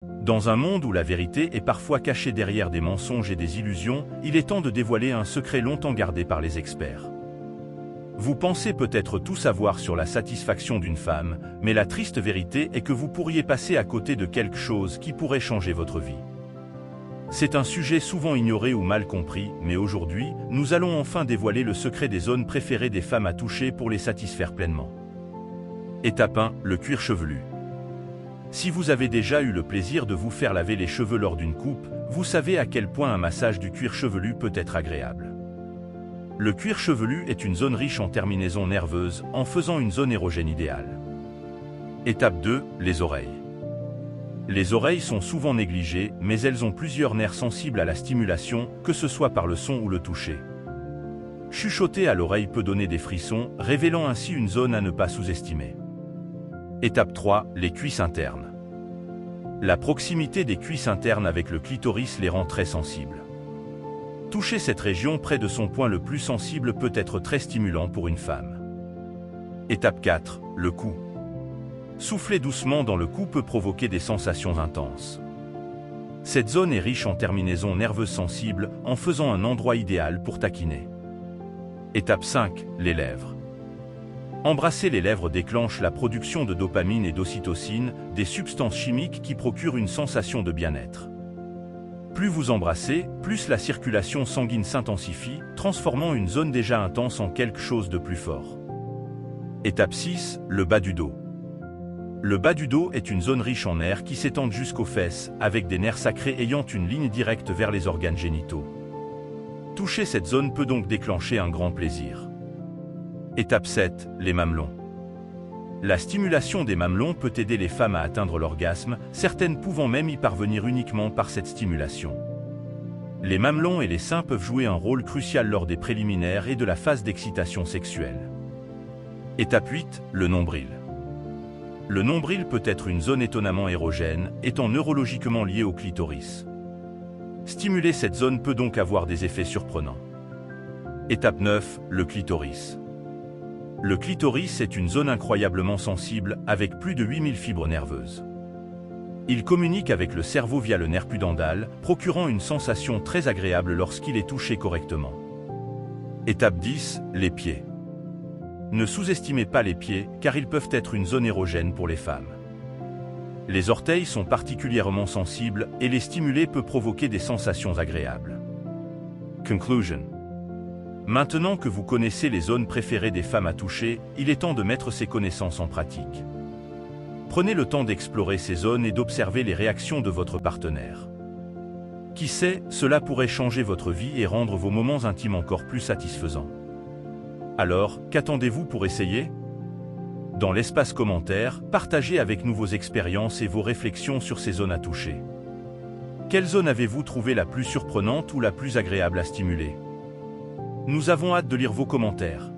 Dans un monde où la vérité est parfois cachée derrière des mensonges et des illusions, il est temps de dévoiler un secret longtemps gardé par les experts. Vous pensez peut-être tout savoir sur la satisfaction d'une femme, mais la triste vérité est que vous pourriez passer à côté de quelque chose qui pourrait changer votre vie. C'est un sujet souvent ignoré ou mal compris, mais aujourd'hui, nous allons enfin dévoiler le secret des zones préférées des femmes à toucher pour les satisfaire pleinement. Étape 1, le cuir chevelu. Si vous avez déjà eu le plaisir de vous faire laver les cheveux lors d'une coupe, vous savez à quel point un massage du cuir chevelu peut être agréable. Le cuir chevelu est une zone riche en terminaisons nerveuses, en faisant une zone érogène idéale. Étape 2, les oreilles. Les oreilles sont souvent négligées, mais elles ont plusieurs nerfs sensibles à la stimulation, que ce soit par le son ou le toucher. Chuchoter à l'oreille peut donner des frissons, révélant ainsi une zone à ne pas sous-estimer. Étape 3, les cuisses internes. La proximité des cuisses internes avec le clitoris les rend très sensibles. Toucher cette région près de son point le plus sensible peut être très stimulant pour une femme. Étape 4, le cou. Souffler doucement dans le cou peut provoquer des sensations intenses. Cette zone est riche en terminaisons nerveuses sensibles, en faisant un endroit idéal pour taquiner. Étape 5, les lèvres. Embrasser les lèvres déclenche la production de dopamine et d'ocytocine, des substances chimiques qui procurent une sensation de bien-être. Plus vous embrassez, plus la circulation sanguine s'intensifie, transformant une zone déjà intense en quelque chose de plus fort. Étape 6, le bas du dos. Le bas du dos est une zone riche en nerfs qui s'étendent jusqu'aux fesses, avec des nerfs sacrés ayant une ligne directe vers les organes génitaux. Toucher cette zone peut donc déclencher un grand plaisir. Étape 7, les mamelons. La stimulation des mamelons peut aider les femmes à atteindre l'orgasme, certaines pouvant même y parvenir uniquement par cette stimulation. Les mamelons et les seins peuvent jouer un rôle crucial lors des préliminaires et de la phase d'excitation sexuelle. Étape 8, le nombril. Le nombril peut être une zone étonnamment érogène, étant neurologiquement liée au clitoris. Stimuler cette zone peut donc avoir des effets surprenants. Étape 9, le clitoris. Le clitoris est une zone incroyablement sensible, avec plus de 8000 fibres nerveuses. Il communique avec le cerveau via le nerf pudendal, procurant une sensation très agréable lorsqu'il est touché correctement. Étape 10, les pieds. Ne sous-estimez pas les pieds, car ils peuvent être une zone érogène pour les femmes. Les orteils sont particulièrement sensibles, et les stimuler peut provoquer des sensations agréables. Conclusion. Maintenant que vous connaissez les zones préférées des femmes à toucher, il est temps de mettre ces connaissances en pratique. Prenez le temps d'explorer ces zones et d'observer les réactions de votre partenaire. Qui sait, cela pourrait changer votre vie et rendre vos moments intimes encore plus satisfaisants. Alors, qu'attendez-vous pour essayer? Dans l'espace commentaire, partagez avec nous vos expériences et vos réflexions sur ces zones à toucher. Quelle zone avez-vous trouvé la plus surprenante ou la plus agréable à stimuler? Nous avons hâte de lire vos commentaires.